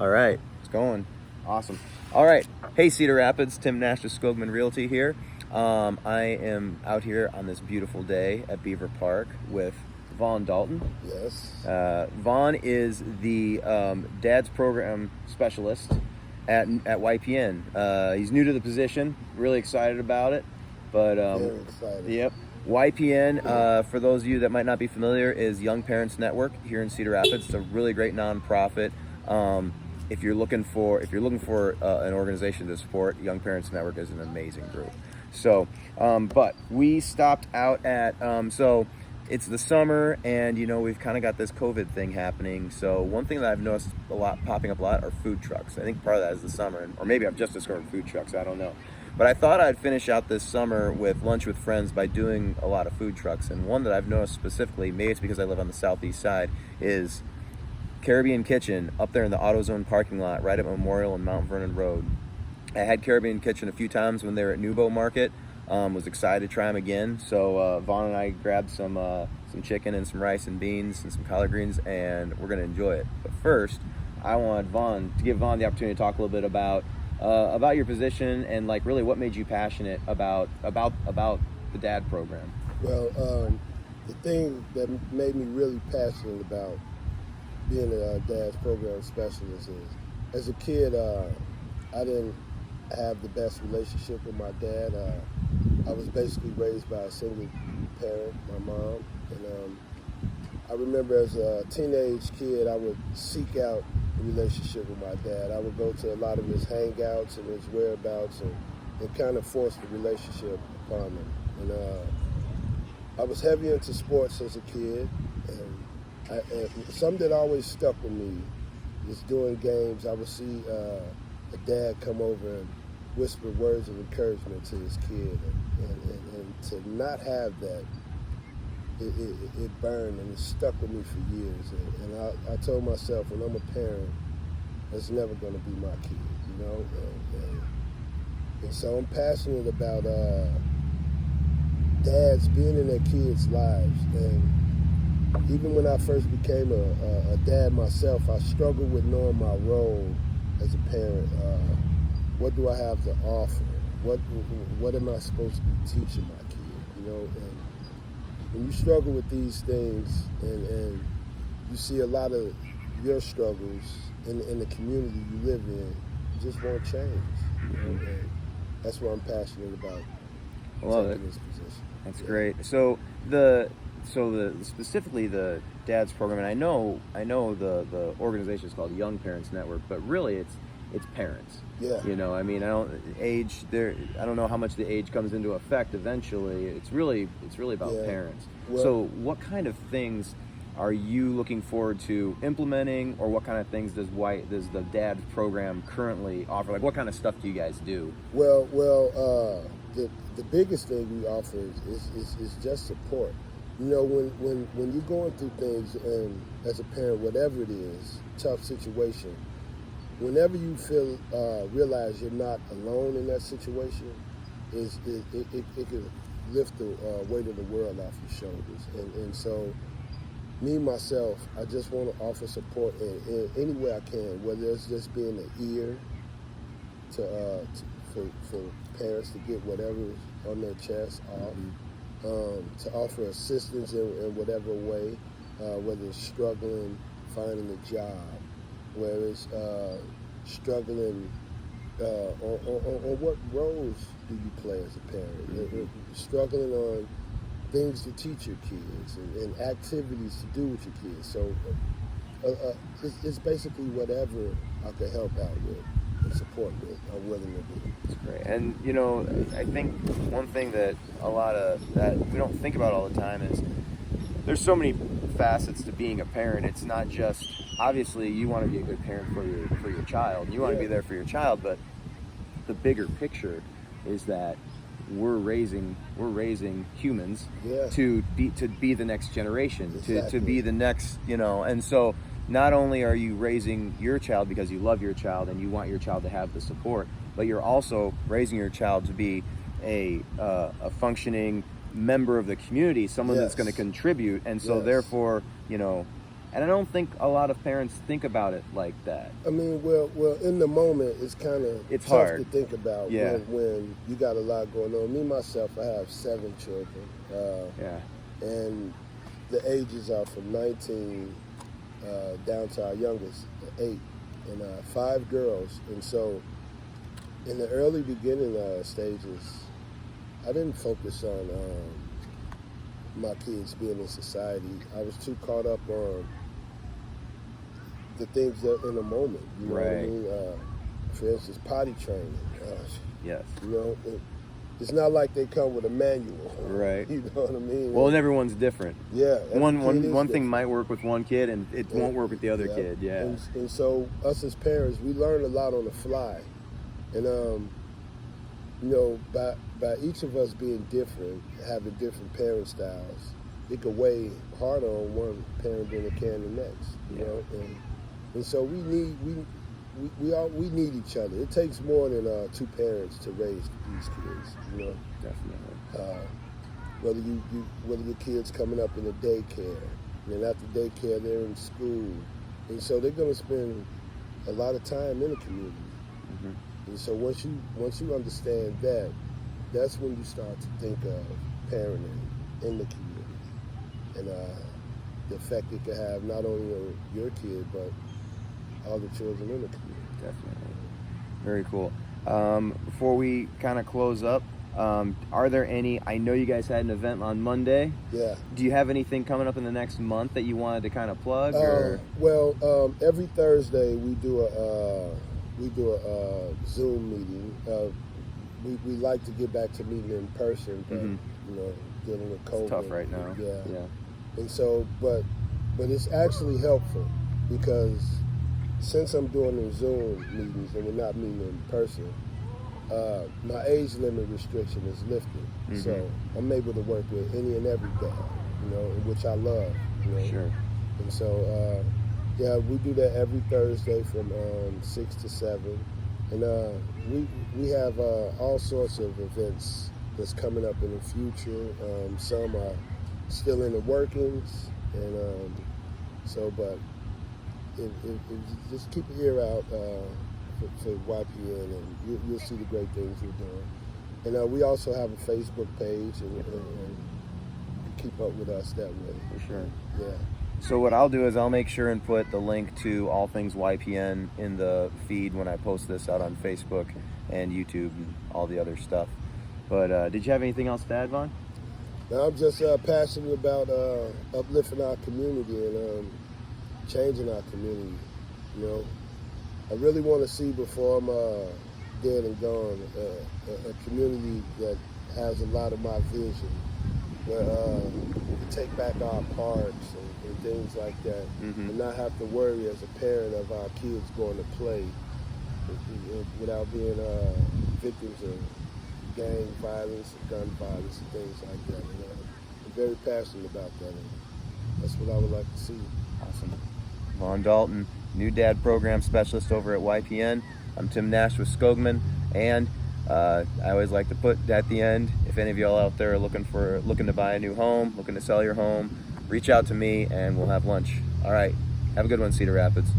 All right, it's going. Awesome. All right. Hey, Cedar Rapids, Tim Nash of Skogman Realty here. I am out here on this beautiful day at Beaver Park with Vaughn Dalton. Yes. Vaughn is the dad's program specialist at YPN. He's new to the position, really excited about it. But Very excited. Yep. YPN, for those of you that might not be familiar, is Young Parents Network here in Cedar Rapids. It's a really great nonprofit. If you're looking for an organization to support, Young Parents Network is an amazing group. So, but we stopped out at so it's the summer, and we've kind of got this COVID thing happening. So one thing that I've noticed popping up a lot are food trucks. I think part of that is the summer, or maybe I've just discovered food trucks. I don't know. But I thought I'd finish out this summer with lunch with friends by doing a lot of food trucks. And one that I've noticed specifically, maybe it's because I live on the southeast side, is Carribean Kitchen up there in the AutoZone parking lot right at Memorial and Mount Vernon Road. I had Caribbean Kitchen a few times when they were at Nubo Market. Was excited to try them again. So Vaughn and I grabbed some chicken and some rice and beans and some collard greens, and we're gonna enjoy it. But first, I wanted to give Vaughn the opportunity to talk a little bit about your position and like really what made you passionate about the dad program. Well, the thing that made me really passionate about being a dad's program specialist is, as a kid, I didn't have the best relationship with my dad. I was basically raised by a single parent, my mom, and I remember as a teenage kid, I would seek out a relationship with my dad. I would go to a lot of his hangouts and his whereabouts and kind of force the relationship upon him. And I was heavy into sports as a kid, and something that always stuck with me is during games, I would see a dad come over and whisper words of encouragement to his kid, and to not have that, it burned and it stuck with me for years. And I told myself, when I'm a parent, that's never going to be my kid, And so I'm passionate about dads being in their kids' lives. And even when I first became a dad myself, I struggled with knowing my role as a parent. What do I have to offer? What am I supposed to be teaching my kid? And when you struggle with these things, and you see a lot of your struggles in the community you live in, you just won't change. And that's what I'm passionate about. Taking this position. That's great. So specifically the dad's program, and I know the organization is called Young Parents Network, but really it's parents. Yeah. I don't know how much the age comes into effect eventually. It's really about parents. Well, so what kind of things are you looking forward to implementing, or what kind of things does the dad program currently offer? Like, what kind of stuff do you guys do? Well, the biggest thing we offer is just support. When you're going through things, and as a parent, whatever it is, tough situation, whenever you realize you're not alone in that situation, it can lift the weight of the world off your shoulders. And so, me, myself, I just want to offer support in any way I can, whether it's just being an ear for parents to get whatever's on their chest off, to offer assistance in whatever way, whether it's struggling, finding a job, whether it's struggling on what roles do you play as a parent, struggling on things to teach your kids and activities to do with your kids. So it's basically whatever I can help out with and support with, I'm willing to do. That's great. And I think one thing that we don't think about all the time is there's so many facets to being a parent. It's not just, obviously you want to be a good parent for your child. You want to be there for your child, but the bigger picture is that we're raising humans to be the next generation, to be the next, and so not only are you raising your child because you love your child and you want your child to have the support, but you're also raising your child to be a functioning member of the community, someone that's going to contribute. And so therefore, And I don't think a lot of parents think about it like that. I mean, well, in the moment, it's kind of It's tough hard to think about Yeah. when you got a lot going on. Me, myself, I have 7 children. Yeah. And the ages are from 19 down to our youngest, 8, and 5 girls. And so in the early beginning stages, I didn't focus on my kids being in society. I was too caught up on the things that in the moment, you know what I Right. mean? For instance, potty training. Yes. You know, it's not like they come with a manual. Right. You know what I mean? Well, and everyone's different. Yeah. every One kid one is one thing different. might work with one kid, and it won't work with the other Yeah. kid. Yeah. And so us as parents, we learn a lot on the fly, and you know, by each of us being different, having different parent styles, it could weigh harder on one parent than it can the next. You Yeah. know, and so we need each other. It takes more than 2 parents to raise these kids. You know, Definitely. whether your kid's coming up in the daycare, and then after daycare they're in school, and so they're going to spend a lot of time in the community. Mhm. And so once you understand that, that's when you start to think of parenting in the community and the effect it can have not only on your kid but all the children in the community. Definitely. Very cool. Before we kind of close up, are there any? I know you guys had an event on Monday. Yeah. Do you have anything coming up in the next month that you wanted to kind of plug? Or? Every Thursday we do a Zoom meeting. We like to get back to meeting in person, but Mhm. you know, dealing with COVID. It's tough right now. Yeah. And so, but it's actually helpful because since I'm doing the Zoom meetings and we're not meeting in person, my age limit restriction is lifted. Mhm. So I'm able to work with any and every dad, you know, which I love. You know? Sure. And so, yeah, we do that every Thursday from 6 to 7. And we have all sorts of events that's coming up in the future. Some are still in the workings. And but if you just keep your ear out for YPN, and you'll see the great things we're doing. And we also have a Facebook page, and you can keep up with us that way. For sure. Yeah. So what I'll do is I'll make sure and put the link to all things YPN in the feed when I post this out on Facebook and YouTube and all the other stuff. But did you have anything else to add, Vaughn? Now, I'm just passionate about uplifting our community and changing our community. You know, I really want to see before I'm dead and gone a community that has a lot of my vision, where we take back our parks and things like that, and not have to worry as a parent of our kids going to play without being victims of gang violence, gun violence, and things like that. And, I'm very passionate about that, and that's what I would like to see. Awesome. Vaughn Dalton, new dad program specialist over at YPN. I'm Tim Nash with Skogman, and I always like to put at the end, if any of y'all out there are looking to buy a new home, looking to sell your home, reach out to me and we'll have lunch. All right. Have a good one, Cedar Rapids.